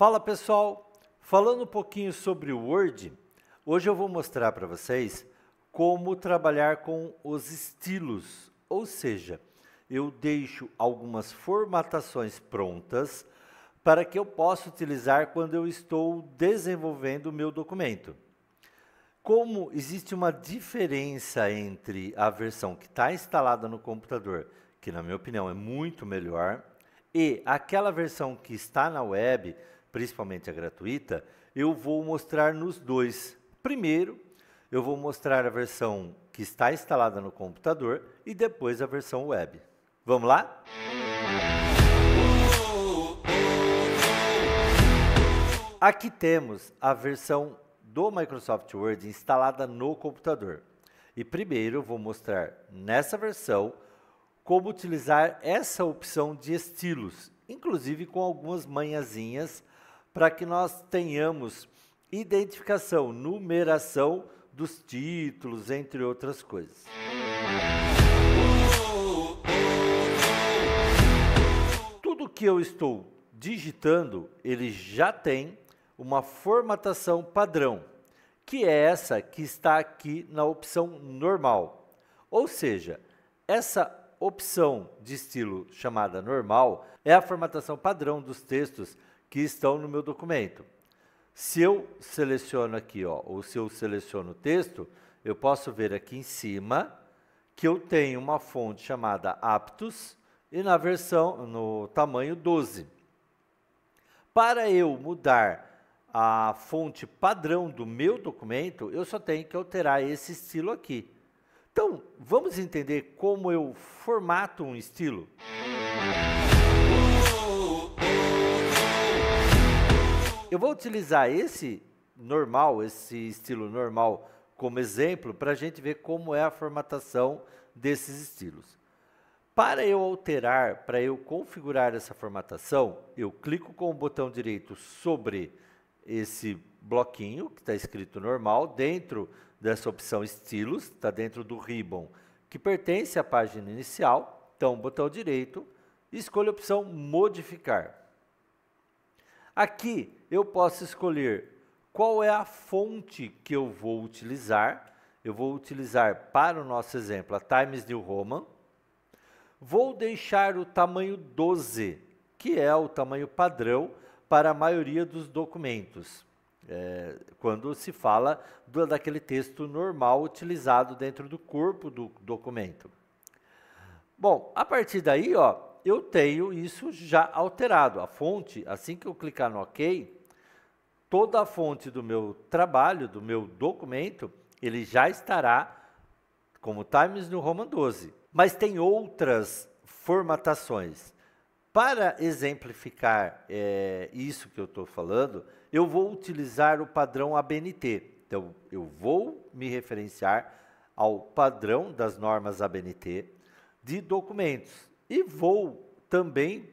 Fala pessoal, falando um pouquinho sobre o Word, hoje eu vou mostrar para vocês como trabalhar com os estilos, ou seja, eu deixo algumas formatações prontas para que eu possa utilizar quando eu estou desenvolvendo o meu documento. Como existe uma diferença entre a versão que está instalada no computador, que na minha opinião é muito melhor, e aquela versão que está na web, principalmente a gratuita, eu vou mostrar nos dois. Primeiro, eu vou mostrar a versão que está instalada no computador e depois a versão web. Vamos lá? Aqui temos a versão do Microsoft Word instalada no computador. E primeiro eu vou mostrar nessa versão como utilizar essa opção de estilos, inclusive com algumas manhãzinhas para que nós tenhamos identificação, numeração dos títulos, entre outras coisas. Tudo que eu estou digitando, ele já tem uma formatação padrão, que é essa que está aqui na opção normal. Ou seja, essa opção de estilo chamada normal é a formatação padrão dos textos que estão no meu documento. Se eu seleciono aqui, ou se eu seleciono o texto, eu posso ver aqui em cima que eu tenho uma fonte chamada Aptus e no tamanho 12. Para eu mudar a fonte padrão do meu documento, eu só tenho que alterar esse estilo aqui. Então, vamos entender como eu formato um estilo? Eu vou utilizar esse estilo normal como exemplo para a gente ver como é a formatação desses estilos. Para eu alterar, para eu configurar essa formatação, eu clico com o botão direito sobre esse bloquinho que está escrito normal, dentro dessa opção estilos, está dentro do ribbon que pertence à página inicial, então botão direito, escolho a opção modificar. Aqui eu posso escolher qual é a fonte que eu vou utilizar para o nosso exemplo a Times New Roman, vou deixar o tamanho 12, que é o tamanho padrão para a maioria dos documentos, quando se fala daquele texto normal utilizado dentro do corpo do documento. Bom, a partir daí, eu tenho isso já alterado. A fonte, assim que eu clicar no OK, toda a fonte do meu trabalho, do meu documento, ele já estará como Times New Roman 12. Mas tem outras formatações. Para exemplificar isso que eu estou falando, eu vou utilizar o padrão ABNT. Então, eu vou me referenciar ao padrão das normas ABNT de documentos. E vou também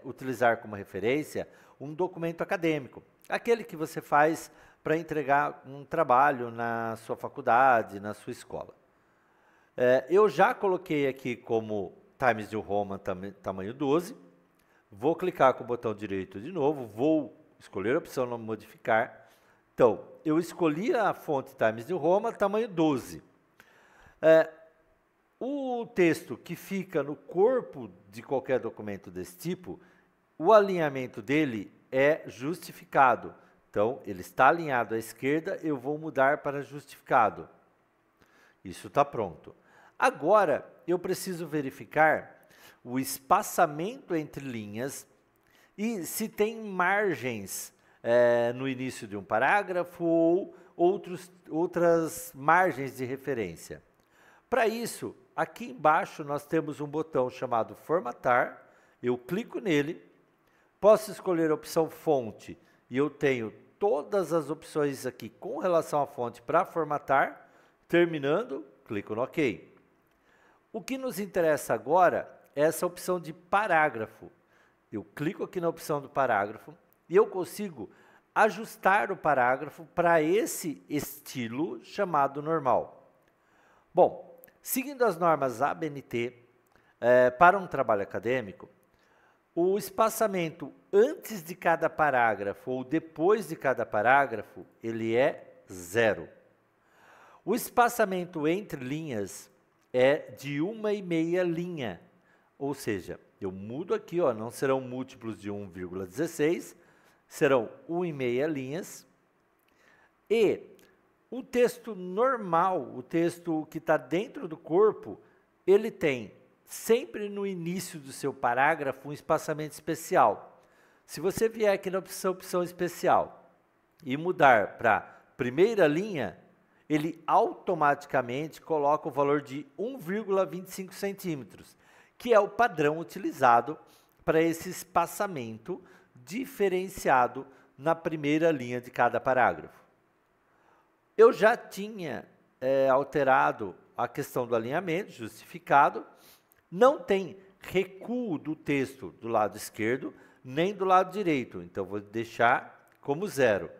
utilizar como referência um documento acadêmico. Aquele que você faz para entregar um trabalho na sua faculdade, na sua escola. Eu já coloquei aqui como Times New Roman tamanho 12, vou clicar com o botão direito de novo, vou escolher a opção modificar. Então, eu escolhi a fonte Times New Roman tamanho 12. O texto que fica no corpo de qualquer documento desse tipo, o alinhamento dele é justificado. Então, ele está alinhado à esquerda, eu vou mudar para justificado. Isso está pronto. Agora, eu preciso verificar o espaçamento entre linhas e se tem margens no início de um parágrafo ou outras margens de referência. Para isso, aqui embaixo nós temos um botão chamado Formatar, eu clico nele, posso escolher a opção Fonte e eu tenho todas as opções aqui com relação à fonte para formatar, terminando, clico no OK. O que nos interessa agora é essa opção de parágrafo. Eu clico aqui na opção do parágrafo e eu consigo ajustar o parágrafo para esse estilo chamado normal. Bom, seguindo as normas ABNT, para um trabalho acadêmico, O espaçamento antes de cada parágrafo ou depois de cada parágrafo, ele é 0. O espaçamento entre linhas é de 1,5 linha, ou seja, eu mudo aqui, ó, não serão múltiplos de 1,16, serão 1,5 linhas. E o texto normal, o texto que está dentro do corpo, ele tem sempre no início do seu parágrafo um espaçamento especial. Se você vier aqui na opção especial e mudar para primeira linha, ele automaticamente coloca o valor de 1,25 centímetros, que é o padrão utilizado para esse espaçamento diferenciado na primeira linha de cada parágrafo. Eu já tinha alterado a questão do alinhamento, justificado. Não tem recuo do texto do lado esquerdo, nem do lado direito. Então, vou deixar como 0.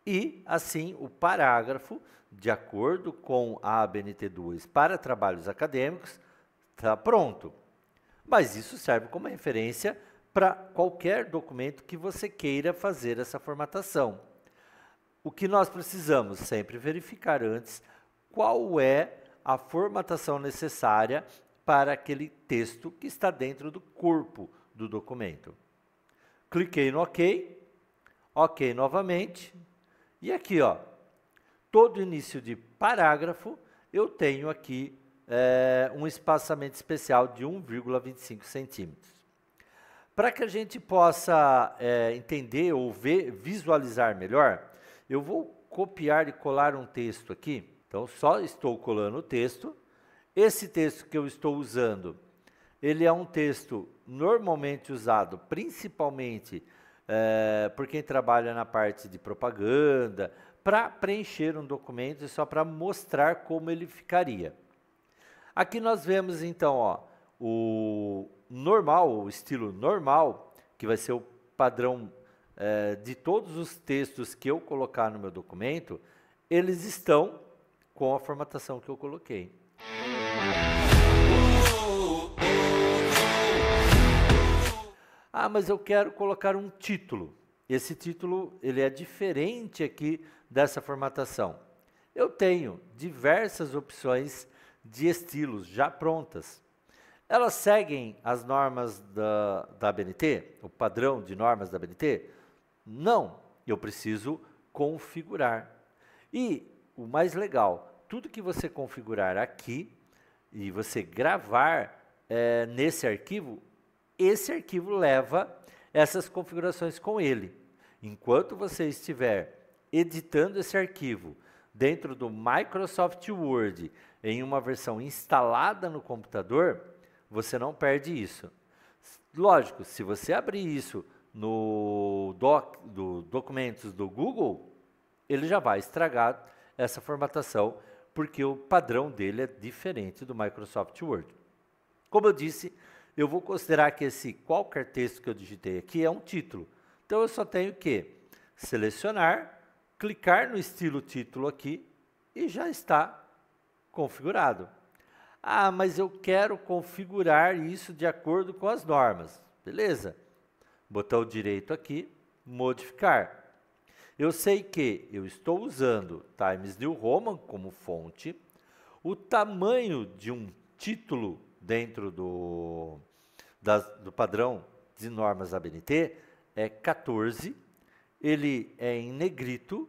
E, assim, o parágrafo, de acordo com a ABNT2 para trabalhos acadêmicos, está pronto. Mas isso serve como referência para qualquer documento que você queira fazer essa formatação. O que nós precisamos sempre verificar antes qual é a formatação necessária para aquele texto que está dentro do corpo do documento. Cliquei no OK, OK novamente, e aqui, ó, todo início de parágrafo, eu tenho aqui um espaçamento especial de 1,25 centímetros. Para que a gente possa entender ou visualizar melhor, eu vou copiar e colar um texto aqui. Então, só estou colando o texto. Esse texto que eu estou usando, ele é um texto normalmente usado principalmente por quem trabalha na parte de propaganda, para preencher um documento e só para mostrar como ele ficaria. Aqui nós vemos então, ó, o normal, o estilo normal, que vai ser o padrão de todos os textos que eu colocar no meu documento, eles estão com a formatação que eu coloquei. Ah, mas eu quero colocar um título. Esse título ele é diferente aqui dessa formatação. Eu tenho diversas opções de estilos já prontas. Elas seguem as normas da ABNT, o padrão de normas da ABNT? Não, eu preciso configurar. E o mais legal, tudo que você configurar aqui e você gravar nesse arquivo, esse arquivo leva essas configurações com ele. Enquanto você estiver editando esse arquivo dentro do Microsoft Word em uma versão instalada no computador, você não perde isso. Lógico, se você abrir isso no documentos do Google, ele já vai estragar essa formatação, porque o padrão dele é diferente do Microsoft Word. Como eu disse, eu vou considerar que esse qualquer texto que eu digitei aqui é um título. Então, eu só tenho que selecionar, clicar no estilo título aqui e já está configurado. Ah, mas eu quero configurar isso de acordo com as normas. Beleza. Botão direito aqui, modificar. Eu sei que eu estou usando Times New Roman como fonte. O tamanho de um título dentro do padrão de normas ABNT é 14. Ele é em negrito,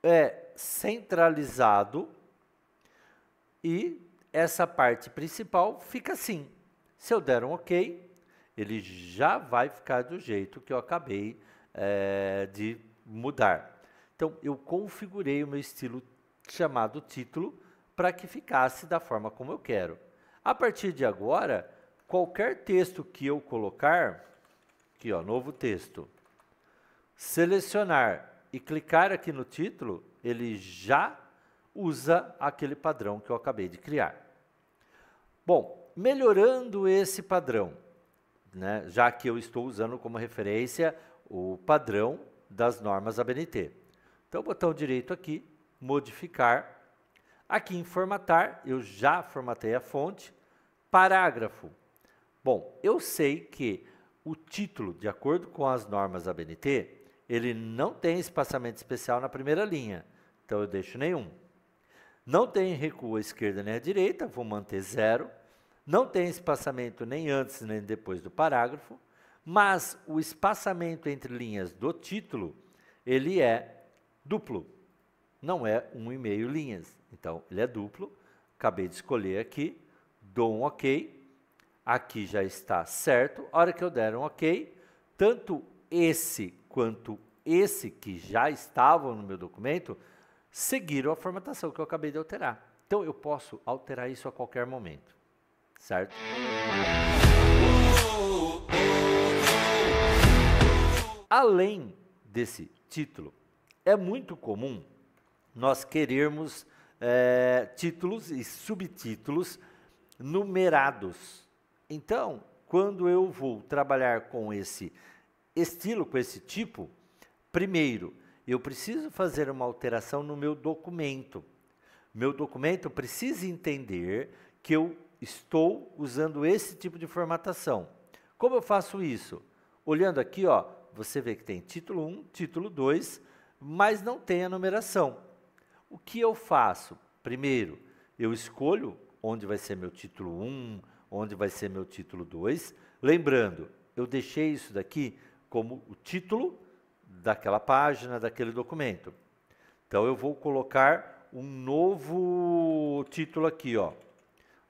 é centralizado e essa parte principal fica assim. Se eu der um OK, ele já vai ficar do jeito que eu acabei de mudar. Então, eu configurei o meu estilo chamado título para que ficasse da forma como eu quero. A partir de agora, qualquer texto que eu colocar, aqui ó, novo texto, selecionar e clicar aqui no título, ele já usa aquele padrão que eu acabei de criar. Bom, melhorando esse padrão, né, já que eu estou usando como referência o padrão das normas ABNT. Então, botão direito aqui, modificar. Aqui em formatar, eu já formatei a fonte. Parágrafo. Bom, eu sei que o título, de acordo com as normas da ABNT, ele não tem espaçamento especial na primeira linha, então eu deixo nenhum. Não tem recuo à esquerda nem à direita, vou manter 0. Não tem espaçamento nem antes nem depois do parágrafo, mas o espaçamento entre linhas do título, ele é duplo, não é 1,5 linhas. Então, ele é duplo, acabei de escolher aqui, dou um OK, aqui já está certo. A hora que eu der um OK, tanto esse quanto esse que já estavam no meu documento, seguiram a formatação que eu acabei de alterar. Então, eu posso alterar isso a qualquer momento, certo? Além desse título, é muito comum nós querermos títulos e subtítulos numerados. Então, quando eu vou trabalhar com esse estilo, com esse tipo, primeiro, eu preciso fazer uma alteração no meu documento. Meu documento precisa entender que eu estou usando esse tipo de formatação. Como eu faço isso? Olhando aqui, ó, você vê que tem título 1, título 2, mas não tem a numeração. O que eu faço? Primeiro, eu escolho onde vai ser meu título 1, onde vai ser meu título 2. Lembrando, eu deixei isso daqui como o título daquela página, daquele documento. Então, eu vou colocar um novo título aqui, ó,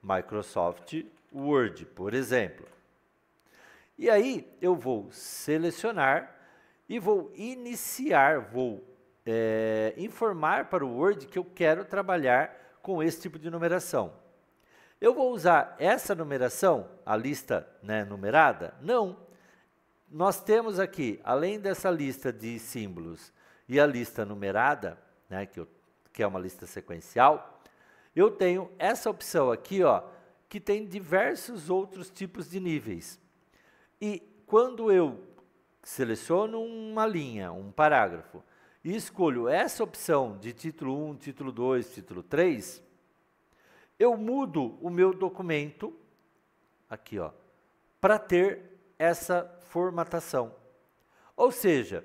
Microsoft Word, por exemplo. E aí, eu vou selecionar e vou iniciar, vou informar para o Word que eu quero trabalhar com esse tipo de numeração. Eu vou usar essa numeração, a lista, né, numerada? Não. Nós temos aqui, além dessa lista de símbolos e a lista numerada, né, que é uma lista sequencial, eu tenho essa opção aqui, ó, que tem diversos outros tipos de níveis. E quando eu seleciono uma linha, um parágrafo, e escolho essa opção de título 1, título 2, título 3, eu mudo o meu documento, aqui, ó, para ter essa formatação. Ou seja,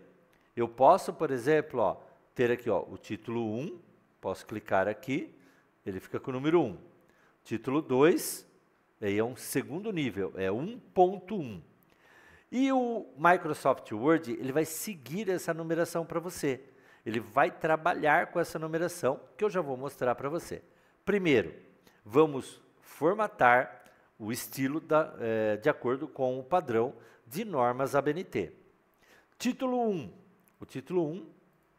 eu posso, por exemplo, ó, ter aqui, ó, o título 1, posso clicar aqui, ele fica com o número 1. Título 2, aí é um segundo nível, é 1.1. E o Microsoft Word, ele vai seguir essa numeração para você. Ele vai trabalhar com essa numeração, que eu já vou mostrar para você. Primeiro, vamos formatar o estilo de acordo com o padrão de normas ABNT. Título 1. O título 1,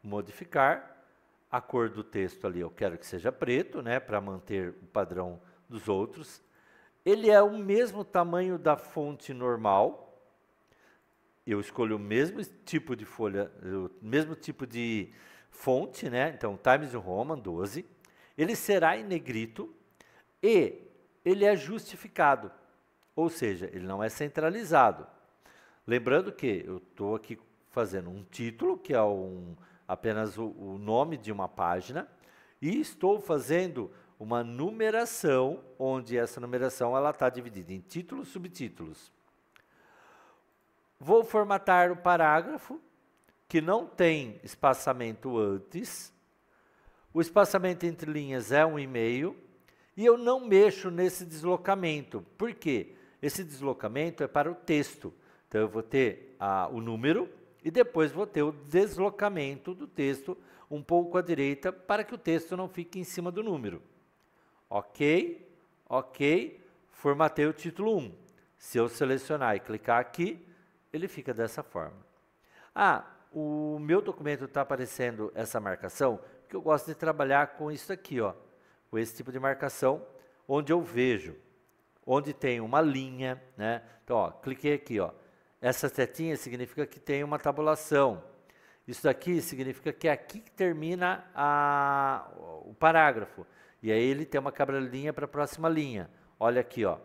modificar. A cor do texto ali eu quero que seja preto, né, para manter o padrão dos outros. Ele é o mesmo tamanho da fonte normal. Eu escolho o mesmo tipo de folha, o mesmo tipo de fonte, né? Então, Times New Roman 12. Ele será em negrito e ele é justificado, ou seja, ele não é centralizado. Lembrando que eu estou aqui fazendo um título, que é apenas o nome de uma página, e estou fazendo uma numeração, onde essa numeração está dividida em títulos e subtítulos. Vou formatar o parágrafo, que não tem espaçamento antes. O espaçamento entre linhas é 1,5. E eu não mexo nesse deslocamento. Por quê? Esse deslocamento é para o texto. Então, eu vou ter o número e depois vou ter o deslocamento do texto um pouco à direita para que o texto não fique em cima do número. Ok? Ok. Formatei o título 1. Se eu selecionar e clicar aqui, ele fica dessa forma. O meu documento está aparecendo essa marcação, porque eu gosto de trabalhar com isso aqui, ó, com esse tipo de marcação, onde eu vejo, onde tem uma linha, né? Então, ó, cliquei aqui, ó. Essa setinha significa que tem uma tabulação. Isso daqui significa que é aqui que termina o parágrafo. E aí ele tem uma quebra-linha para a próxima linha. Olha aqui, ó.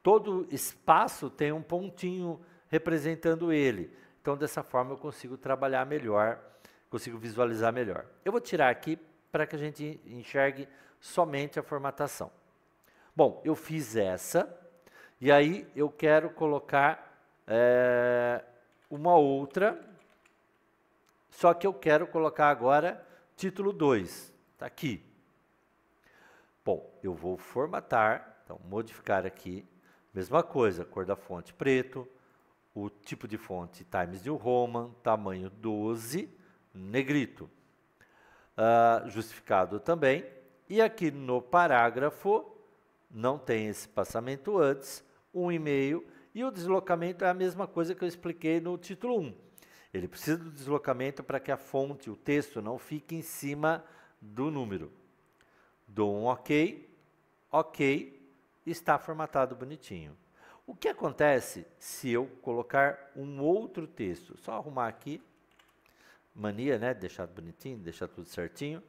Todo espaço tem um pontinho representando ele. Então, dessa forma, eu consigo trabalhar melhor, consigo visualizar melhor. Eu vou tirar aqui para que a gente enxergue somente a formatação. Bom, eu fiz essa, E aí eu quero colocar uma outra, só que eu quero colocar agora título 2, está aqui. Bom, eu vou formatar, então modificar aqui, mesma coisa, cor da fonte preto, o tipo de fonte Times New Roman, tamanho 12, negrito. Justificado também. E aqui no parágrafo, não tem esse espaçamento antes, 1,5, e o deslocamento é a mesma coisa que eu expliquei no título 1. Ele precisa do deslocamento para que a fonte, o texto, não fique em cima do número. Dou um OK, OK, está formatado bonitinho. O que acontece se eu colocar um outro texto? Só arrumar aqui, mania, né? Deixar bonitinho, deixar tudo certinho.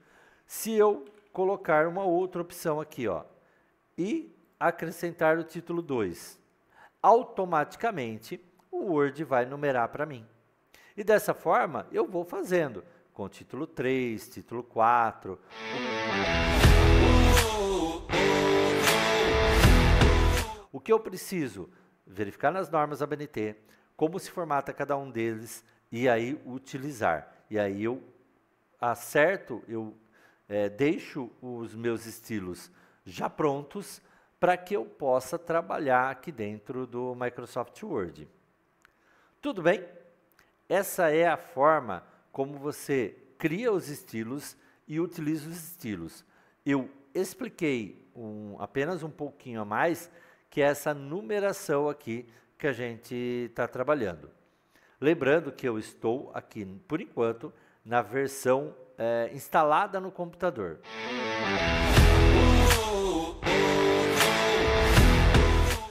Se eu colocar uma outra opção aqui, ó, e acrescentar o título 2, automaticamente o Word vai numerar para mim. E dessa forma eu vou fazendo com título 3, título 4. O que eu preciso? Verificar nas normas ABNT, como se formata cada um deles e aí utilizar. E aí eu acerto, eu deixo os meus estilos já prontos para que eu possa trabalhar aqui dentro do Microsoft Word. Tudo bem? Essa é a forma como você cria os estilos e utiliza os estilos. Eu expliquei apenas um pouquinho a mais, que é essa numeração aqui que a gente está trabalhando. Lembrando que eu estou aqui, por enquanto, na versão instalada no computador.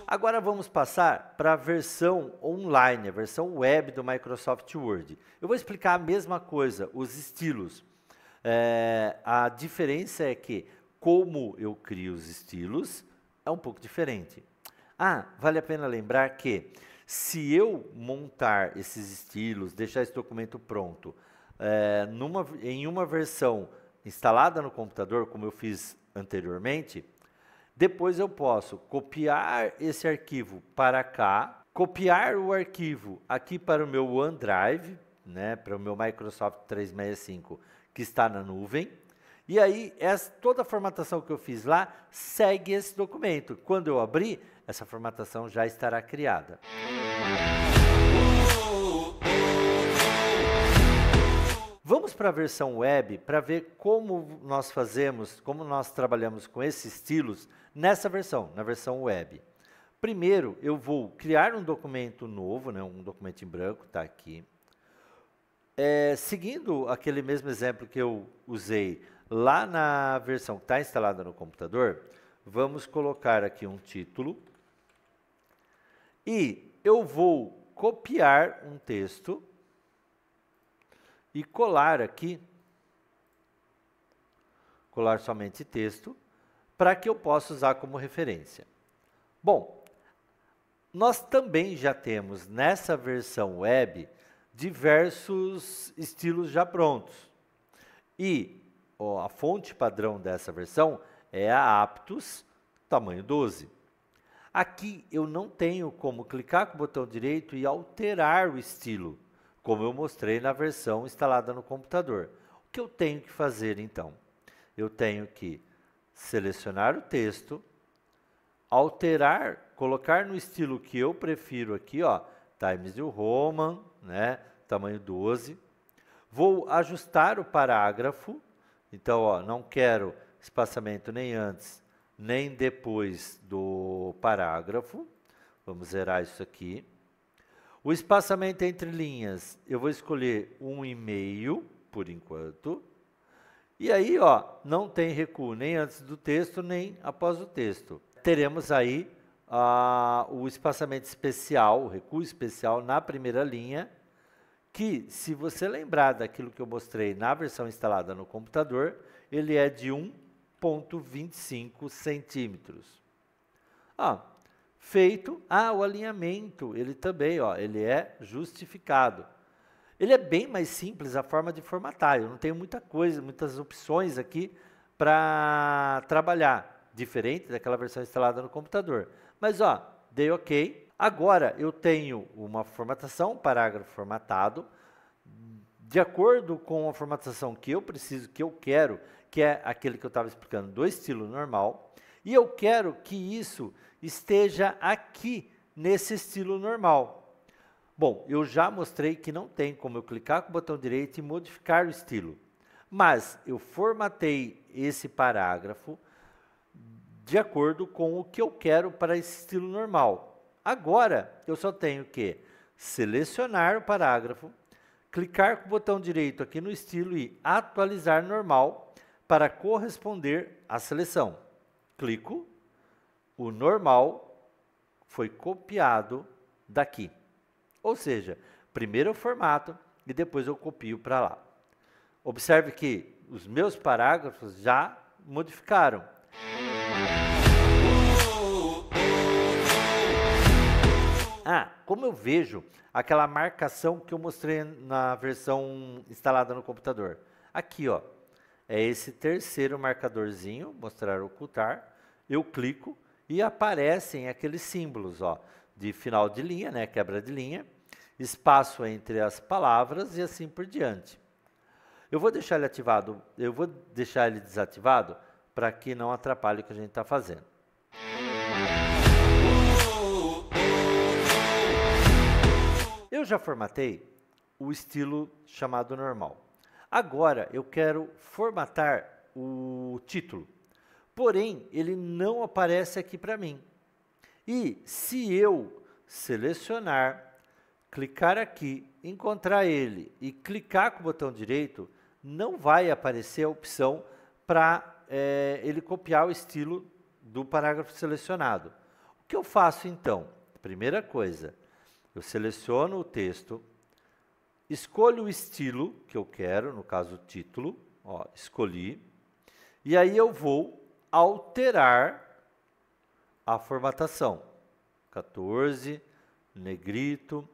Agora vamos passar para a versão online, a versão web do Microsoft Word. Eu vou explicar a mesma coisa, os estilos. A diferença é que, como eu crio os estilos, é um pouco diferente. Vale a pena lembrar que, se eu montar esses estilos, deixar esse documento pronto, em uma versão instalada no computador, como eu fiz anteriormente, depois eu posso copiar esse arquivo para cá, copiar o arquivo aqui para o meu OneDrive, né, para o meu Microsoft 365, que está na nuvem, e aí toda a formatação que eu fiz lá segue esse documento. Quando eu abrir, essa formatação já estará criada. Vamos para a versão web para ver como nós fazemos, como nós trabalhamos com esses estilos nessa versão, na versão web. Primeiro, eu vou criar um documento novo, né, um documento em branco, está aqui. Seguindo aquele mesmo exemplo que eu usei lá na versão que está instalada no computador, vamos colocar aqui um título. E eu vou copiar um texto e colar aqui, colar somente texto, para que eu possa usar como referência. Bom, nós também já temos nessa versão web diversos estilos já prontos. E a fonte padrão dessa versão é a Aptos, tamanho 12. Aqui eu não tenho como clicar com o botão direito e alterar o estilo, como eu mostrei na versão instalada no computador. O que eu tenho que fazer, então? Eu tenho que selecionar o texto, alterar, colocar no estilo que eu prefiro aqui, ó, Times New Roman, né, tamanho 12. Vou ajustar o parágrafo, então, ó, não quero espaçamento nem antes, nem depois do parágrafo. Vamos zerar isso aqui. O espaçamento entre linhas, eu vou escolher 1,5 por enquanto. E aí, ó, não tem recuo nem antes do texto, nem após o texto. Teremos aí o espaçamento especial, o recuo especial na primeira linha, que, se você lembrar daquilo que eu mostrei na versão instalada no computador, ele é de 1,25 centímetros. Feito, o alinhamento, ele também, ó, ele é justificado. Ele é bem mais simples a forma de formatar, eu não tenho muita coisa, muitas opções aqui para trabalhar, diferente daquela versão instalada no computador. Mas, ó, dei OK. Agora eu tenho uma formatação, um parágrafo formatado, de acordo com a formatação que eu preciso, que eu quero, que é aquele que eu estava explicando do estilo normal, e eu quero que isso esteja aqui nesse estilo normal. Bom, eu já mostrei que não tem como eu clicar com o botão direito e modificar o estilo, mas eu formatei esse parágrafo de acordo com o que eu quero para esse estilo normal. Agora, eu só tenho que selecionar o parágrafo, clicar com o botão direito aqui no estilo e atualizar normal para corresponder à seleção. Clico, o normal foi copiado daqui. Ou seja, primeiro eu formato e depois eu copio para lá. Observe que os meus parágrafos já modificaram. Como eu vejo aquela marcação que eu mostrei na versão instalada no computador? Aqui, ó, é esse terceiro marcadorzinho, mostrar ou ocultar. Eu clico e aparecem aqueles símbolos, ó, de final de linha, né, quebra de linha, espaço entre as palavras e assim por diante. Eu vou deixar ele ativado, eu vou deixar ele desativado para que não atrapalhe o que a gente está fazendo. Eu já formatei o estilo chamado normal. Agora eu quero formatar o título, porém ele não aparece aqui para mim. E se eu selecionar, clicar aqui, encontrar ele e clicar com o botão direito, não vai aparecer a opção para ele copiar o estilo do parágrafo selecionado. O que eu faço então? Primeira coisa, eu seleciono o texto, escolho o estilo que eu quero, no caso o título, ó, escolhi, e aí eu vou alterar a formatação. 14, negrito,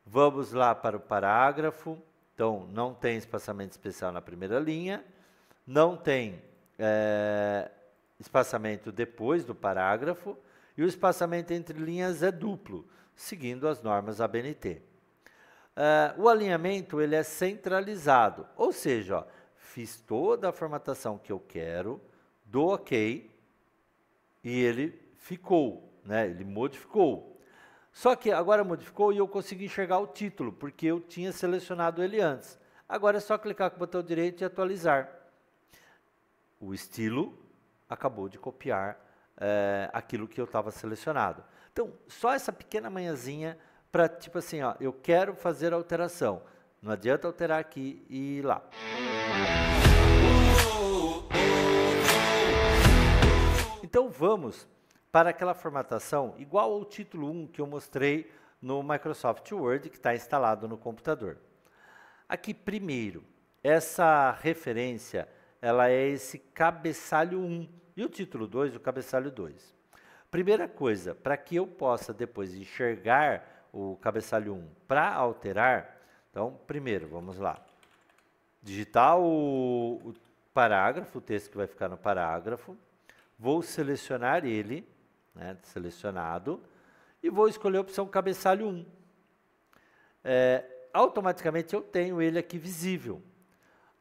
vamos lá para o parágrafo, então não tem espaçamento especial na primeira linha, não tem espaçamento depois do parágrafo, e o espaçamento entre linhas é duplo, seguindo as normas ABNT. O alinhamento ele é centralizado, ou seja, ó, fiz toda a formatação que eu quero, dou OK, e ele ficou, né, ele modificou. Só que agora modificou e eu consegui enxergar o título, porque eu tinha selecionado ele antes. Agora é só clicar com o botão direito e atualizar. O estilo acabou de copiar aquilo que eu estava selecionado. Então, só essa pequena manhãzinha para, tipo assim, ó, eu quero fazer a alteração. Não adianta alterar aqui e ir lá. Então, vamos para aquela formatação igual ao título 1 que eu mostrei no Microsoft Word, que está instalado no computador. Aqui, primeiro, essa referência, ela é esse cabeçalho 1, e o título 2, o cabeçalho 2. Primeira coisa, para que eu possa depois enxergar o cabeçalho 1 para alterar, então, primeiro, vamos lá. Digitar o parágrafo, o texto que vai ficar no parágrafo, vou selecionar ele, né, selecionado, e vou escolher a opção cabeçalho 1. Automaticamente eu tenho ele aqui visível.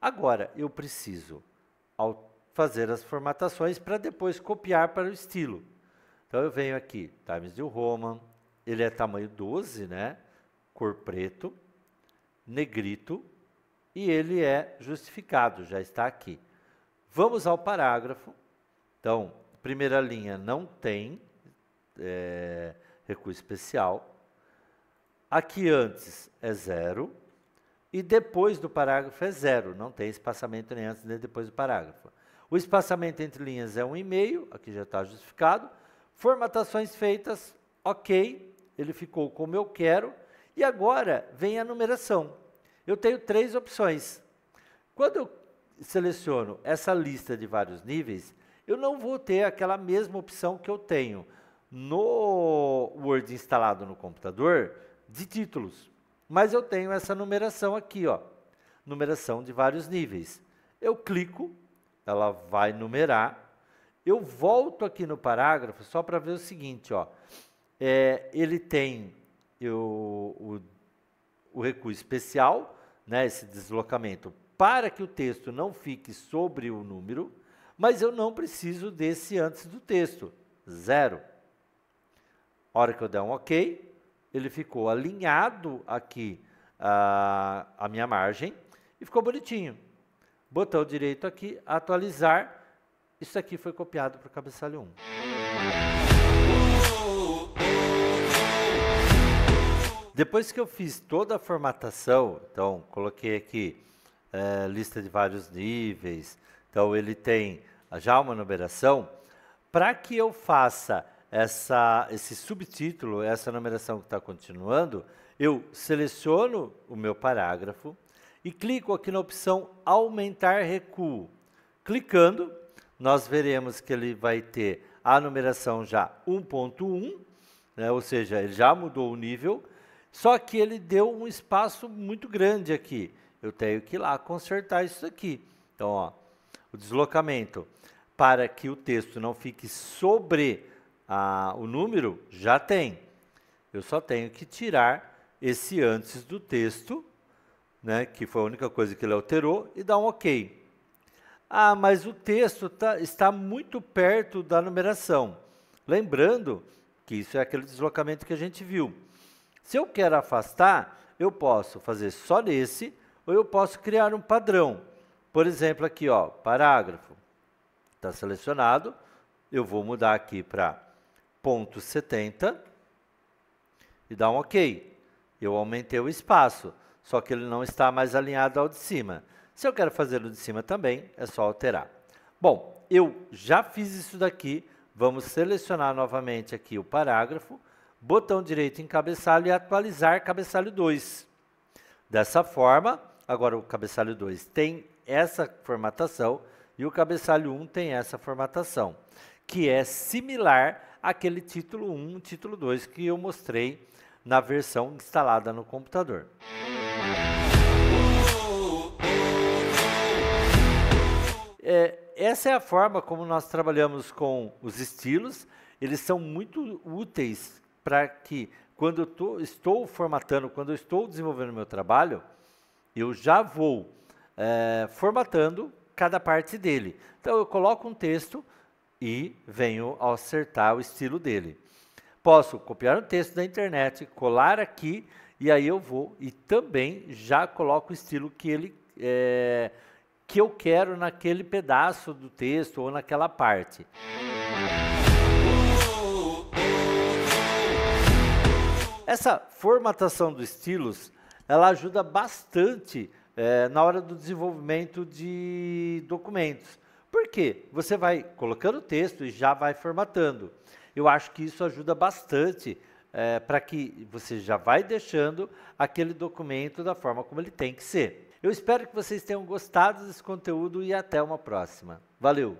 Agora, eu preciso fazer as formatações para depois copiar para o estilo. Então, eu venho aqui, Times New Roman, ele é tamanho 12, né? Cor preto, negrito, e ele é justificado, já está aqui. Vamos ao parágrafo. Então, primeira linha não tem recurso especial. Aqui antes é 0, e depois do parágrafo é 0, não tem espaçamento nem antes nem depois do parágrafo. O espaçamento entre linhas é 1,5, aqui já está justificado. Formatações feitas, OK, ele ficou como eu quero. E agora vem a numeração. Eu tenho 3 opções. Quando eu seleciono essa lista de vários níveis, eu não vou ter aquela mesma opção que eu tenho no Word instalado no computador de títulos. Mas eu tenho essa numeração aqui, ó, numeração de vários níveis. Eu clico, ela vai numerar. Eu volto aqui no parágrafo só para ver o seguinte, ó. ele tem o recuo especial, né, esse deslocamento, para que o texto não fique sobre o número, mas eu não preciso desse antes do texto, 0. A hora que eu der um OK, ele ficou alinhado aqui a minha margem e ficou bonitinho. Botão direito aqui, atualizar, isso aqui foi copiado para o cabeçalho 1. Depois que eu fiz toda a formatação, então coloquei aqui lista de vários níveis, então ele tem já uma numeração, para que eu faça esse subtítulo, essa numeração que está continuando, eu seleciono o meu parágrafo e clico aqui na opção aumentar recuo. Clicando, nós veremos que ele vai ter a numeração já 1.1, né, ou seja, ele já mudou o nível, só que ele deu um espaço muito grande aqui. Eu tenho que ir lá consertar isso aqui. Então, ó, o deslocamento para que o texto não fique sobre o número, já tem. Eu só tenho que tirar esse antes do texto, né, que foi a única coisa que ele alterou, e dar um OK. Ah, mas o texto está muito perto da numeração. Lembrando que isso é aquele deslocamento que a gente viu. Se eu quero afastar, eu posso fazer só nesse, ou eu posso criar um padrão. Por exemplo, aqui, ó, parágrafo. Está selecionado. Eu vou mudar aqui para ponto 70 e dar um OK. Eu aumentei o espaço, só que ele não está mais alinhado ao de cima. Se eu quero fazer o de cima também, é só alterar. Bom, eu já fiz isso daqui. Vamos selecionar novamente aqui o parágrafo. Botão direito em cabeçalho e atualizar cabeçalho 2. Dessa forma, agora o cabeçalho 2 tem essa formatação e o cabeçalho 1 tem essa formatação, que é similar àquele título 1 e título 2 que eu mostrei na versão instalada no computador. Essa é a forma como nós trabalhamos com os estilos. Eles são muito úteis para que, quando eu estou formatando, quando eu estou desenvolvendo o meu trabalho, eu já vou formatando cada parte dele. Então, eu coloco um texto e venho acertar o estilo dele. Posso copiar um texto da internet, colar aqui, e aí eu vou e também já coloco o estilo que eu quero naquele pedaço do texto ou naquela parte. Essa formatação dos estilos, ela ajuda bastante na hora do desenvolvimento de documentos. Por quê? Você vai colocando o texto e já vai formatando. Eu acho que isso ajuda bastante para que você já vai deixando aquele documento da forma como ele tem que ser. Eu espero que vocês tenham gostado desse conteúdo e até uma próxima. Valeu!